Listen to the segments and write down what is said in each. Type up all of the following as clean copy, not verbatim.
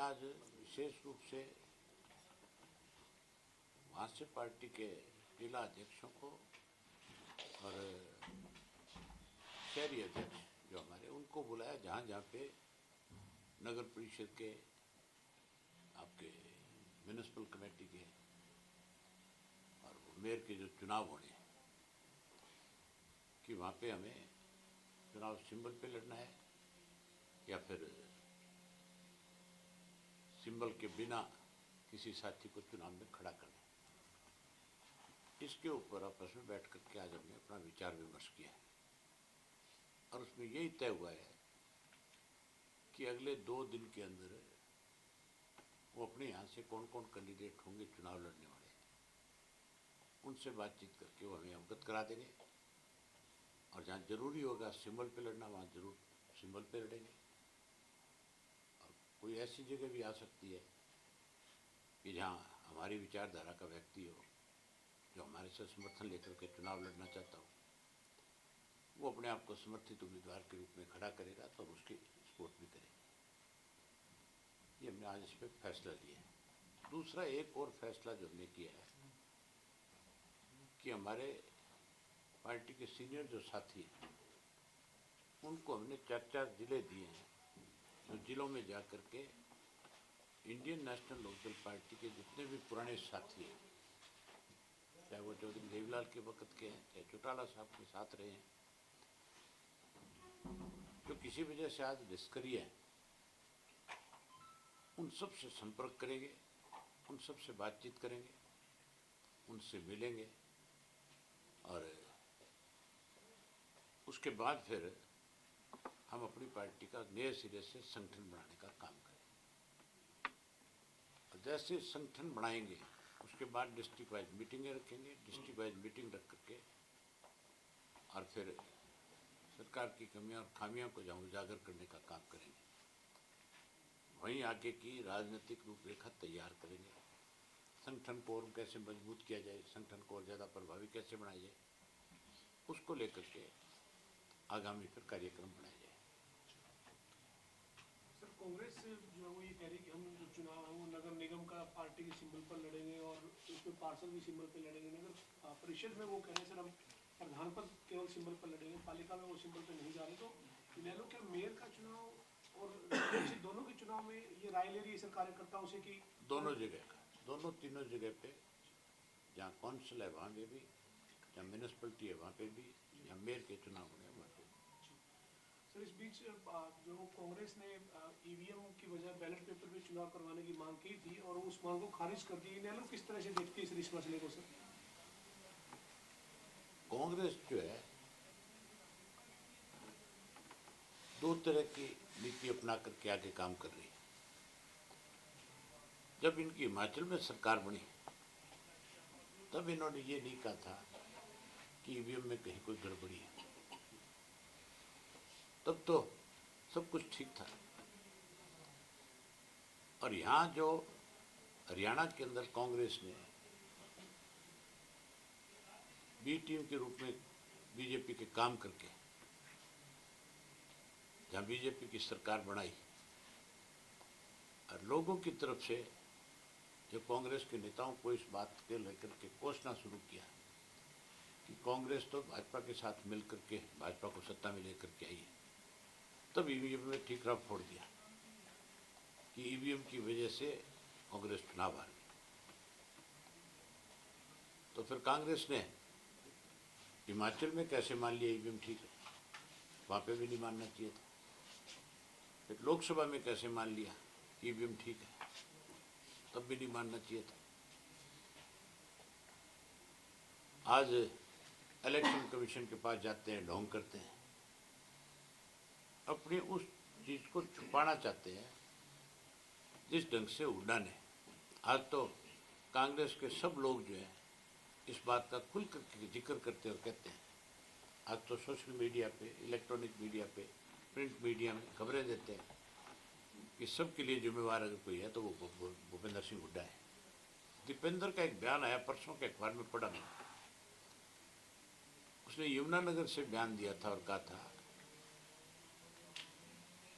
आज विशेष रूप से वहाँ से पार्टी के जिला अध्यक्षों को और शहरी अध्यक्ष जो हमारे उनको बुलाया, जहाँ जहाँ पे नगर परिषद के, आपके म्यूनिसिपल कमेटी के और मेयर के जो चुनाव होने हैं कि वहाँ पे हमें चुनाव सिंबल पे लड़ना है या फिर सिंबल के बिना किसी साथी को चुनाव में खड़ा करना है। इसके ऊपर आपस में बैठ करके आज हमने अपना विचार विमर्श किया है और उसमें यही तय हुआ है कि अगले 2 दिन के अंदर वो अपने यहाँ से कौन कौन कैंडिडेट होंगे चुनाव लड़ने वाले, उनसे बातचीत करके वो हमें अवगत करा देंगे और जहाँ जरूरी होगा सिंबल पे लड़ना वहाँ जरूर सिंबल पे लड़ेंगे। और कोई ऐसी जगह भी आ सकती है कि जहाँ हमारी विचारधारा का व्यक्ति हो जो हमारे से समर्थन लेकर के चुनाव लड़ना चाहता हो, वो अपने आप को समर्थित उम्मीदवार के रूप में खड़ा करेगा तो उसकी सपोर्ट भी करेगा। ये हमने आज इस पर फैसला लिया है। दूसरा एक और फैसला जो हमने किया है कि हमारे पार्टी के सीनियर जो साथी हैं उनको हमने 4-4 जिले दिए हैं, जो जिलों में जा कर के इंडियन नेशनल लोकदल पार्टी के जितने भी पुराने साथी हैं, चाहे वो चौधरी देवीलाल के वक्त के हैं, चाहे चौटाला साहब के साथ रहे हैं, जो किसी वजह से आज निष्क्रिय हैं, उन सब से संपर्क करेंगे, उन सब से बातचीत करेंगे, उनसे मिलेंगे और उसके बाद फिर हम अपनी पार्टी का नए सिरे से संगठन बनाने का काम करें। और जैसे संगठन बनाएंगे उसके बाद डिस्ट्रिक्ट वाइज मीटिंगें रखेंगे, डिस्ट्रिक्ट वाइज मीटिंग रख करके और फिर सरकार की कमियां और खामियों को जहाँ उजागर करने का काम करेंगे, वहीं आगे की राजनीतिक रूपरेखा तैयार करेंगे। संगठन को और कैसे मजबूत किया जाए, संगठन को और ज़्यादा प्रभावी कैसे बनाया जाए, उसको लेकर के आगामी फिर कार्यक्रम बनाए जाए। सर, कांग्रेस जो है वो ये कह रही कि हम जो चुनाव है वो नगर निगम का पार्टी के सिंबल पर लड़ेंगे और उसमें पार्षद भी सिंबल पर लड़ेंगे। नगर परिषद में वो कह रहे हैं सर हम प्रधान पद केवल सिंबल पर लड़ेंगे, पालिका में वो सिंबल पर नहीं जा रहे। तो इनेलो क्या मेयर का चुनाव और दोनों के चुनाव में ये राय ले रही है सर कार्यकर्ताओं से कि दोनों जगह का, दोनों तीनों जगह पे, जहाँ काउंसिल है वहाँ पे भी, जहाँ म्यूनिसपैलिटी है वहाँ पे भी, जहाँ मेयर के चुनाव होने वहाँ पे। सर, इस बीच जो कांग्रेस ने ईवीएम की बजाय बैलेट पेपर पे चुनाव करवाने की मांग की थी और उस मांग को खारिज कर दी। इनेलो किस तरह से देखती है इस मसले को सर? कांग्रेस जो है 2 तरह की नीति अपना करके आगे काम कर रही है। जब इनकी हिमाचल में सरकार बनी तब इन्होंने ये नहीं कहा था कि ईवीएम में कहीं कोई गड़बड़ी है, तब तो सब कुछ ठीक था। और यहाँ जो हरियाणा के अंदर कांग्रेस ने बी टीम के रूप में बीजेपी के काम करके जहाँ बीजेपी की सरकार बनाई और लोगों की तरफ से जो कांग्रेस के नेताओं को इस बात के लेकर के कोसना शुरू किया कि कांग्रेस तो भाजपा के साथ मिलकर के भाजपा को सत्ता में लेकर के आई है, तब ईवीएम में ठीकरा फोड़ दिया कि ईवीएम की वजह से कांग्रेस चुनाव हार गई। तो फिर कांग्रेस ने हिमाचल में कैसे मान लिया ईवीएम ठीक है, वहाँ पे भी नहीं मानना चाहिए था। फिर लोकसभा में कैसे मान लिया ईवीएम ठीक है, तब भी नहीं मानना चाहिए था। आज इलेक्शन कमीशन के पास जाते हैं, ढोंग करते हैं, अपनी उस चीज़ को छुपाना चाहते हैं जिस ढंग से हुड्डा ने। आज तो कांग्रेस के सब लोग जो हैं इस बात का खुल करके जिक्र करते और कहते हैं। आज तो सोशल मीडिया पे, इलेक्ट्रॉनिक मीडिया पे, प्रिंट मीडिया में खबरें देते हैं कि सबके लिए जिम्मेवार अगर कोई है तो वो भूपेंद्र सिंह हुड्डा है। दीपेंद्र का एक बयान आया परसों के अखबार में पढ़ा मैं, उसने यमुनानगर से बयान दिया था और कहा था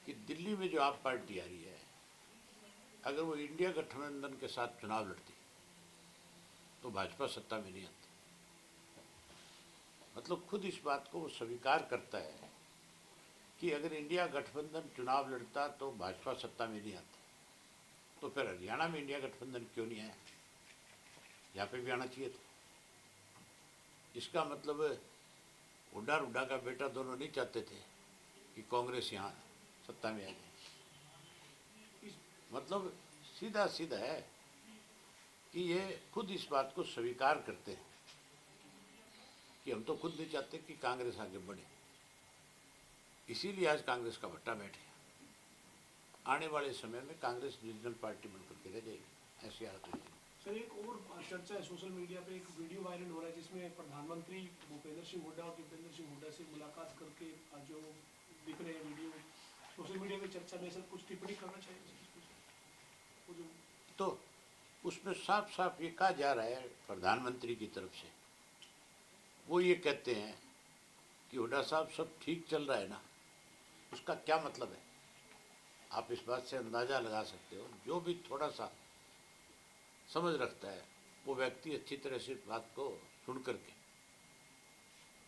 कि दिल्ली में जो आप पार्टी आ रही है, अगर वो इंडिया गठबंधन के साथ चुनाव लड़ती तो भाजपा सत्ता में नहीं आती। मतलब खुद इस बात को वो स्वीकार करता है कि अगर इंडिया गठबंधन चुनाव लड़ता तो भाजपा सत्ता में नहीं आती, तो फिर हरियाणा में इंडिया गठबंधन क्यों नहीं आया? यहाँ पे भी आना चाहिए था। इसका मतलब हुड्डा का बेटा दोनों नहीं चाहते थे कि कांग्रेस यहाँ सत्ता में आ जाए। मतलब सीधा सीधा है कि ये खुद इस बात को स्वीकार करते हैं कि हम तो खुद नहीं चाहते कि कांग्रेस आगे बढ़े, इसीलिए आज कांग्रेस का भट्टा बैठ गया। आने वाले समय में कांग्रेस रीजनल पार्टी बनकर के रह जाएगी, ऐसी हालत हुई। सर एक और चर्चा है सोशल मीडिया पे, एक वीडियो वायरल हो रहा है जिसमें प्रधानमंत्री भूपेंद्र सिंह हुड्डा और दीपेंद्र सिंह हुड्डा से मुलाकात करके जो दिख रहे हैं वीडियो सोशल मीडिया में चर्चा में, सर कुछ टिप्पणी करना चाहिए? तो उसमें साफ साफ ये कहा जा रहा है प्रधानमंत्री की तरफ से, वो ये कहते हैं कि हुड्डा साहब सब ठीक चल रहा है ना। उसका क्या मतलब है? आप इस बात से अंदाज़ा लगा सकते हो, जो भी थोड़ा सा समझ रखता है वो व्यक्ति अच्छी तरह से बात को सुन करके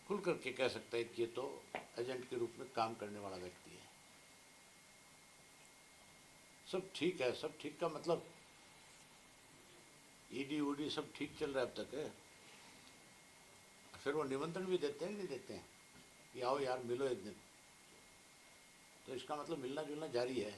खुल करके कह सकता है कि ये तो एजेंट के रूप में काम करने वाला व्यक्ति है। सब ठीक है, सब ठीक का मतलब ईडी उडी सब ठीक चल रहा है अब तक है। फिर वो निमंत्रण भी देते हैं, नहीं देते हैं कि आओ यार मिलो एक दिन, तो इसका मतलब मिलना जुलना जारी है।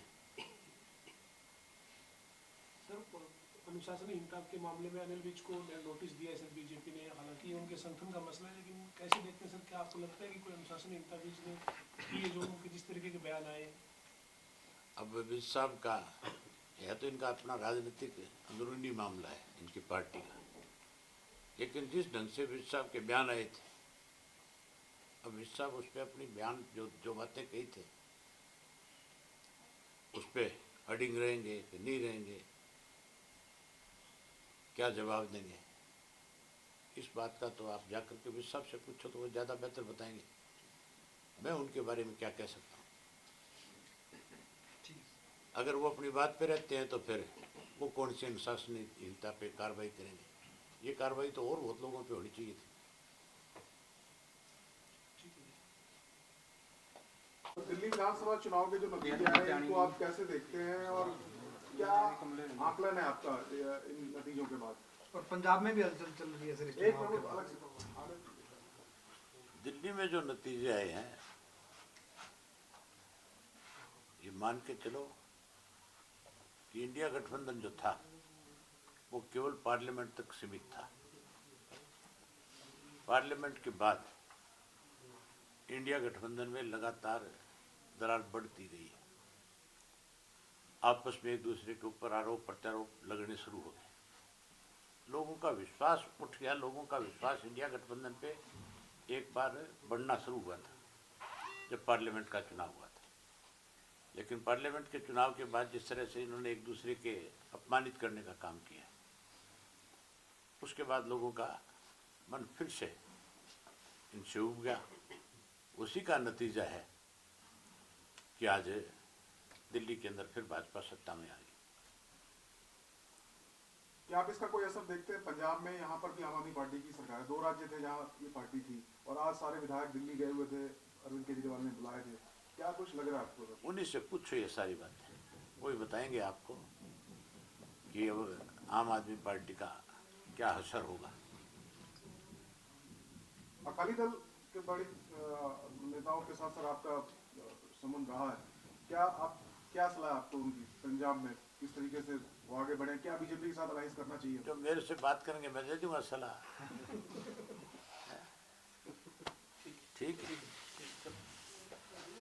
सर अनुशासनहीनता के मामले में अनिल विज को नोटिस दिया है सर बीजेपी ने, हालांकि उनके संगठन का मसला है, लेकिन कैसे देखते हैं सर, क्या आपको लगता है कि कोई अनुशासनहीनता विज ने की है जो उनके जिस तरीके के बयान आए? अब विज साहब का यह तो इनका अपना राजनीतिक अंदरूनी मामला है इनकी पार्टी का, लेकिन जिस ढंग से विज साहब के बयान आए थे, अब विज साहब उस पर अपनी बयान जो बातें कही थे उस पर अडिंग रहेंगे कि नहीं रहेंगे, क्या जवाब देंगे, इस बात का तो आप जाकर के विज साहब से पूछो तो वो ज़्यादा बेहतर बताएंगे। मैं उनके बारे में क्या कह सकता हूँ? अगर वो अपनी बात पे रहते हैं तो फिर वो कौन सी अनुशासनहीनता पे कार्रवाई करेंगे? ये कार्रवाई तो और बहुत लोगों पे होनी चाहिए थी। तो दिल्ली विधानसभा चुनाव के जो नतीजे आए इनको आप कैसे देखते हैं और क्या आकलन है आपका इन नतीजों के बाद? और पंजाब में भी हलचल चल रही है सर इस एक चुनाव के मिनट बाद। अलग से दिल्ली में जो नतीजे आए हैं ये मान के चलो कि इंडिया गठबंधन जो था वो केवल पार्लियामेंट तक सीमित था। पार्लियामेंट के बाद इंडिया गठबंधन में लगातार दरार बढ़ती गई है। आपस में एक दूसरे के ऊपर आरोप प्रत्यारोप लगने शुरू हो गए। लोगों का विश्वास उठ गया, लोगों का विश्वास इंडिया गठबंधन पे एक बार बढ़ना शुरू हुआ था जब पार्लियामेंट का चुनाव हुआ था। लेकिन पार्लियामेंट के चुनाव के बाद जिस तरह से इन्होंने एक दूसरे के अपमानित करने का काम किया, उसके बाद लोगों का मन फिर से इनसे उब गया। उसी का नतीजा है कि आज दिल्ली के अंदर फिर भाजपा सत्ता में आ गई। क्या आप इसका कोई असर देखते हैं? पंजाब में यहाँ पर भी आम आदमी पार्टी की सरकार है, 2 राज्य थे जहाँ ये पार्टी थी और आज सारे विधायक दिल्ली गए हुए थे, अरविंद केजरीवाल ने बुलाए थे, क्या कुछ लग रहा है आपको? उन्हीं से पूछो ये सारी बातें, वही बताएंगे आपको कि अब आम आदमी पार्टी का क्या असर होगा। अकाली दल के बड़े नेताओं के साथ सर आपका संबंध रहा है, क्या सलाह आपको उनकी पंजाब में किस तरीके से वो आगे बढ़े? क्या बीजेपी के साथ अलायंस करना चाहिए? जो मेरे से बात करेंगे मैं दे दूंगा सलाह। ठीक है।